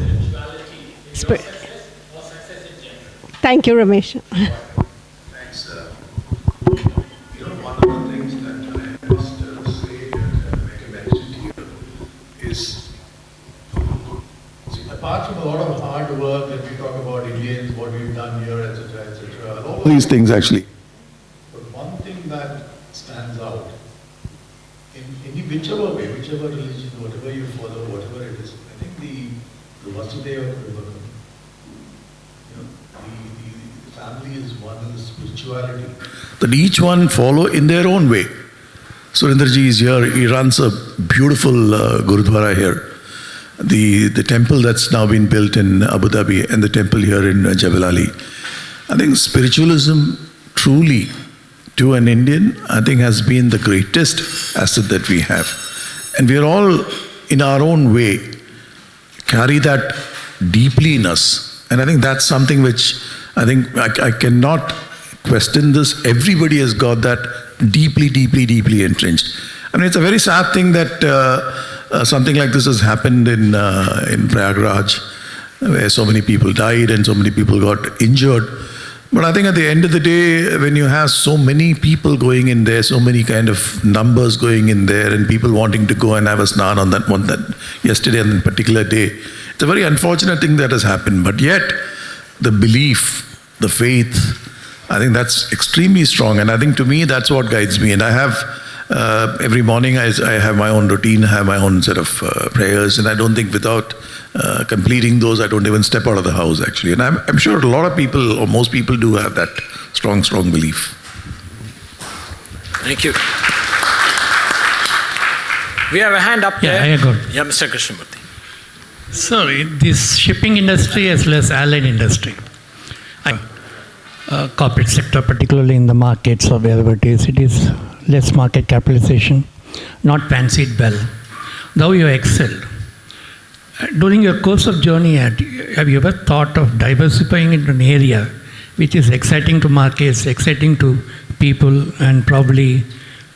Thank you, Ramesh. Thanks. One of the things that I must say and make a mention here is, see, apart from a lot of hard work that we talk about Indians, what we've done here, etc., all these things actually. But one thing that stands out, in whichever way, whichever religion, whatever you follow, whatever it is, I think the Vasudeva Kutumbakam, the family is one, the spirituality, that each one follow in their own way. Surendraji is here, he runs a beautiful Gurudwara here. The temple that's now been built in Abu Dhabi and the temple here in Jebel Ali. I think spiritualism truly to an Indian, I think has been the greatest asset that we have. And we are all in our own way carry that deeply in us. And I think that's something which I think I cannot question this. Everybody has got that deeply, deeply, deeply entrenched. I mean, it's a very sad thing that something like this has happened in Prayagraj, where so many people died and so many people got injured. But I think at the end of the day, when you have so many people going in there, so many kind of numbers going in there, and people wanting to go and have a snan on that one, that yesterday and that particular day, it's a very unfortunate thing that has happened. But yet, the belief, the faith, I think that's extremely strong. And I think to me, that's what guides me. And I have every morning, I have my own routine, I have my own set of prayers, and I don't think without completing those, I don't even step out of the house, actually. And I'm sure a lot of people, or most people, do have that strong, strong belief. Thank you. We have a hand up there. Yeah, I got. Yeah, Mr. Krishnamurthy. So, in this shipping industry as well as airline industry, corporate sector, particularly in the markets or wherever it is less market capitalization, not fancied well. Though you excelled. During your course of journey, have you ever thought of diversifying into an area which is exciting to markets, exciting to people, and probably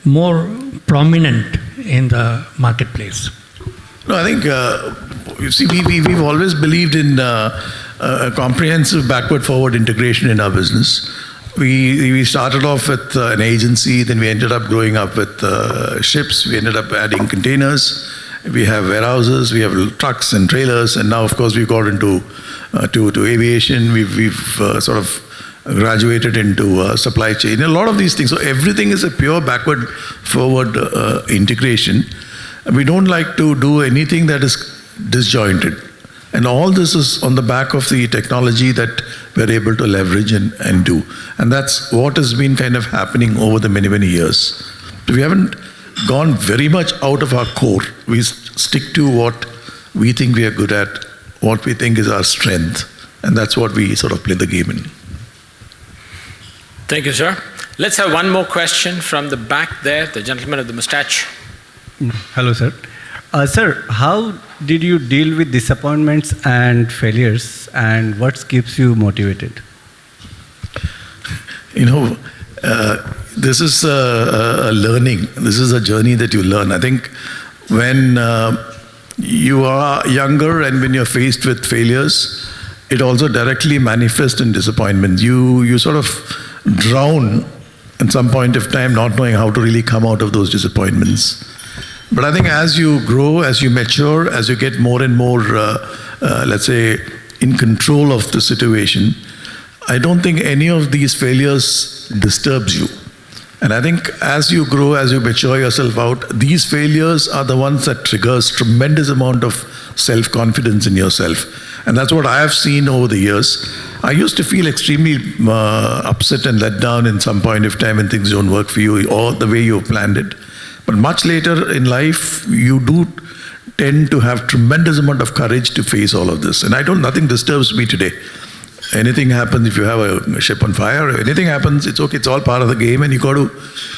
more prominent in the marketplace? No, I think, you see, we've always believed in a comprehensive backward-forward integration in our business. We started off with an agency, then we ended up growing up with ships, we ended up adding containers, we have warehouses, we have trucks and trailers, and now, of course, we've got into to aviation, we've sort of graduated into supply chain, a lot of these things. So everything is a pure backward-forward integration. We don't like to do anything that is disjointed. And all this is on the back of the technology that we're able to leverage and do. And that's what has been kind of happening over the many, many years. We haven't gone very much out of our core. We stick to what we think we are good at, what we think is our strength. And that's what we sort of play the game in. Thank you, sir. Let's have one more question from the back there, the gentleman with the mustache. Hello, sir. Sir, how did you deal with disappointments and failures, and what keeps you motivated? This is a learning. This is a journey that you learn. I think when you are younger and when you're faced with failures, it also directly manifests in disappointment. You sort of drown at some point of time, not knowing how to really come out of those disappointments. But I think as you grow, as you mature, as you get more and more, let's say, in control of the situation, I don't think any of these failures disturbs you. And I think as you grow, as you mature yourself out, these failures are the ones that triggers tremendous amount of self-confidence in yourself. And that's what I have seen over the years. I used to feel extremely upset and let down in some point of time when things don't work for you or the way you have planned it. But much later in life, you do tend to have tremendous amount of courage to face all of this. And nothing disturbs me today. Anything happens, if you have a ship on fire, anything happens, it's okay, it's all part of the game, and you got to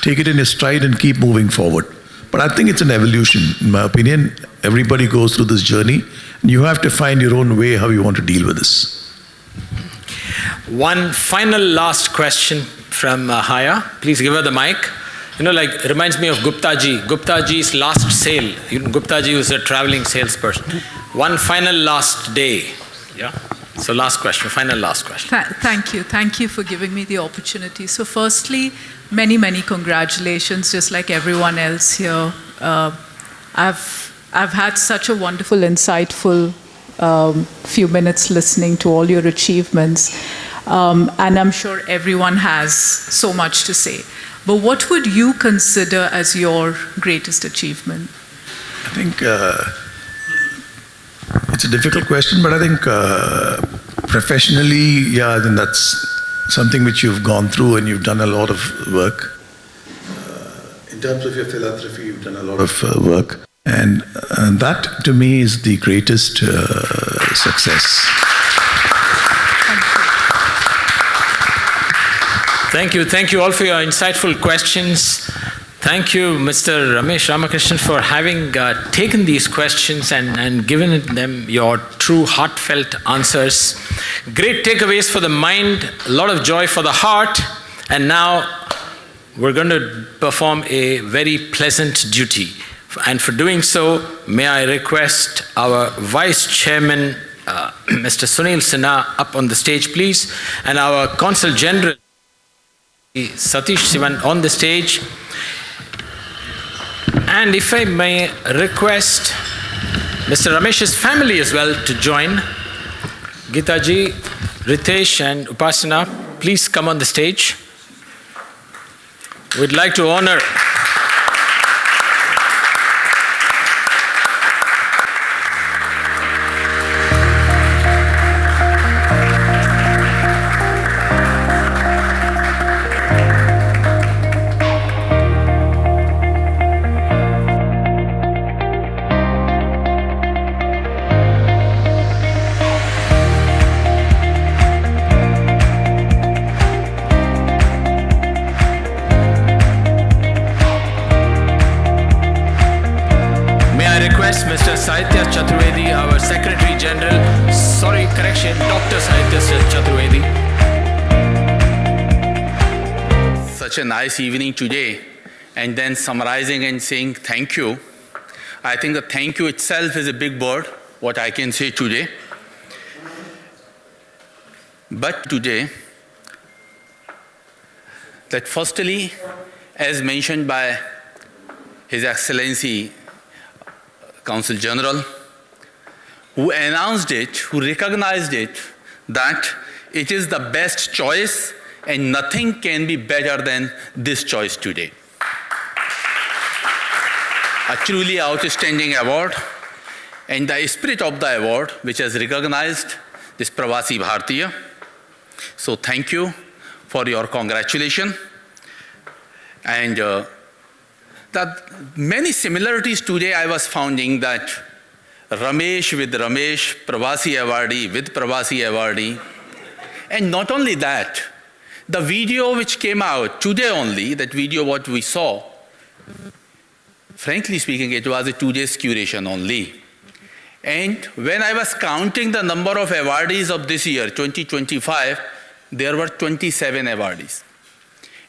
take it in your stride and keep moving forward. But I think it's an evolution. In my opinion, everybody goes through this journey, and you have to find your own way how you want to deal with this. One final last question from Haya. Please give her the mic. You know, like, it reminds me of Guptaji. Guptaji's last sale. Guptaji was a traveling salesperson. One final last day. Yeah. So last question, final last question. Thank you. Thank you for giving me the opportunity. So firstly, many, many congratulations, just like everyone else here. I've had such a wonderful, insightful few minutes listening to all your achievements. And I'm sure everyone has so much to say. But what would you consider as your greatest achievement? I think it's a difficult question, but I think professionally, yeah, I think that's something which you've gone through and you've done a lot of work. In terms of your philanthropy, you've done a lot of work. And that, to me, is the greatest success. Thank you. Thank you all for your insightful questions. Thank you, Mr. Ramesh Ramakrishnan, for having taken these questions and given them your true heartfelt answers. Great takeaways for the mind, a lot of joy for the heart. And now we're going to perform a very pleasant duty. And for doing so, may I request our Vice Chairman, Mr. Sunil Sinha, up on the stage, please, and our Consul General, Satish Sivan, on the stage. And if I may request Mr. Ramesh's family as well to join. Geetaji, Ritesh and Upasana, please come on the stage. We'd like to honor Mr. Sahitya Chaturvedi, our Secretary General. Sorry, correction, Dr. Sahitya Chaturvedi. Such a nice evening today, and then summarizing and saying thank you. I think the thank you itself is a big word, what I can say today. But today, that firstly, as mentioned by His Excellency Consul General, who announced it, who recognized it, that it is the best choice and nothing can be better than this choice today. A truly outstanding award, and the spirit of the award, which has recognized this Pravasi Bharatiya. So thank you for your congratulations. And that many similarities today I was finding that Ramesh with Ramesh, Pravasi awardee with Pravasi awardee. And not only that, the video which came out today only, that video what we saw, frankly speaking, it was a 2 days curation only. And when I was counting the number of awardees of this year, 2025, there were 27 awardees.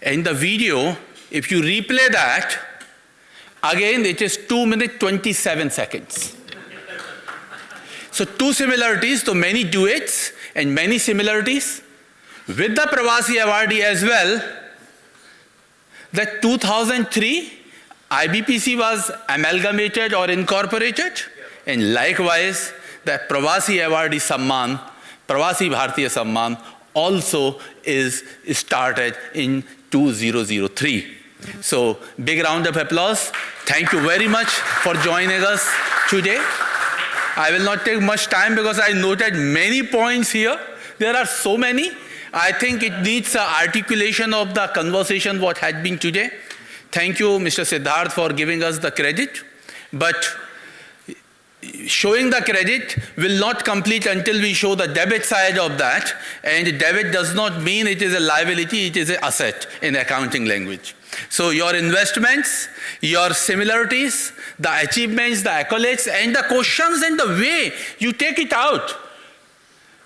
And the video, if you replay that, again it is 2 minutes 27 seconds. So two similarities, so many duets and many similarities. With the Pravasi awardee as well, that 2003, IBPC was amalgamated or incorporated, and likewise the Pravasi awardee Samman, Pravasi Bharatiya Samman also is started in 2003. So big round of applause. Thank you very much for joining us today. I will not take much time because I noted many points here. There are so many. I think it needs an articulation of the conversation what had been today. Thank you, Mr. Siddharth, for giving us the credit. But showing the credit will not complete until we show the debit side of that. And debit does not mean it is a liability, it is an asset in accounting language. So your investments, your similarities, the achievements, the accolades, and the questions and the way you take it out.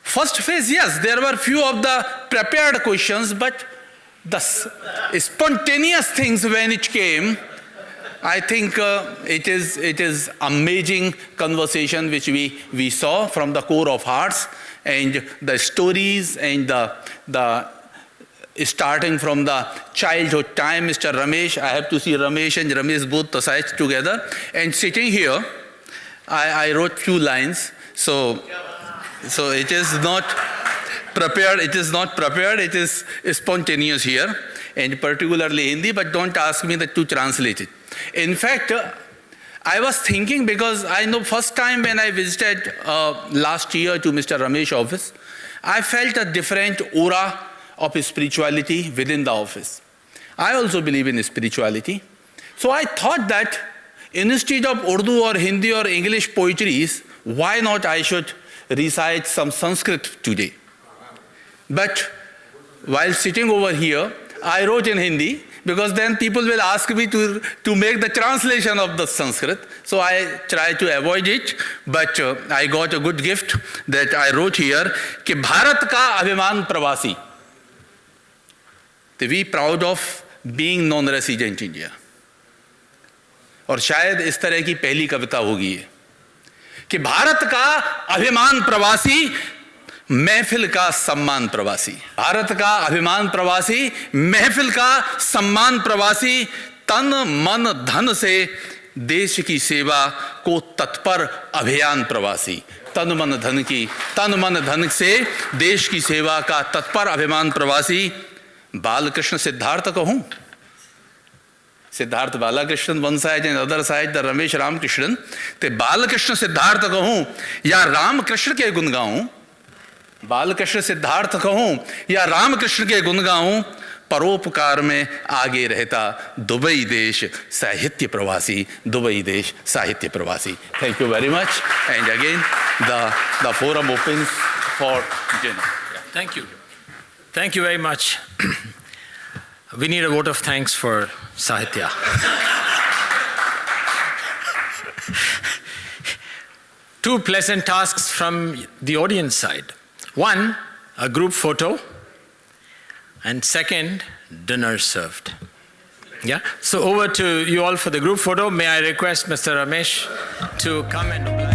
First phase, yes, there were few of the prepared questions, but the spontaneous things when it came, I think it is amazing conversation which we saw from the core of hearts, and the stories and the starting from the childhood time. Mr. Ramesh, I have to see Ramesh and Ramesh both the sides together, and sitting here, I wrote few lines. So it is not prepared. It is spontaneous here, and particularly Hindi. But don't ask me to translate it. In fact, I was thinking, because I know first time when I visited last year to Mr. Ramesh's office, I felt a different aura of spirituality within the office. I also believe in spirituality. So I thought that instead of Urdu or Hindi or English poetries, why not I should recite some Sanskrit today. But while sitting over here, I wrote in Hindi, because then people will ask me to make the translation of the Sanskrit. So I try to avoid it, but I got a good gift that I wrote here, कि भारत का अभिमान प्रवासी. To be proud of being non-resident India. और शायद इस तरह की पहली कविता होगी ये, कि भारत का अभिमान प्रवासी, महफिल का सम्मान प्रवासी. भारत का अभिमान प्रवासी, महफिल का सम्मान प्रवासी, तन मन धन से देश की सेवा को तत्पर अभियान प्रवासी. तन मन धन से देश की सेवा का तत्पर अभिमान प्रवासी. बालकृष्ण सिद्धार्थ कहूं, Siddharth Balkrishna one side and other side the Ramesh Ramakrishnan, ते बालकृष्ण सिद्धार्थ कहूं या रामकृष्ण के गुण गाऊं, बालकृष्ण सिद्धार्थ कहूं या रामकृष्ण के गुण गाऊं, परोपकार में आगे रहता दुबई देश साहित्य प्रवासी, दुबई देश साहित्य प्रवासी. Thank you very much, and again the forum open for dinner. Thank you very much. We need a vote of thanks for Sahitya. Two pleasant tasks from the audience side. One, a group photo, and second, dinner served. Yeah? So over to you all for the group photo. May I request Mr. Ramesh to come and oblige.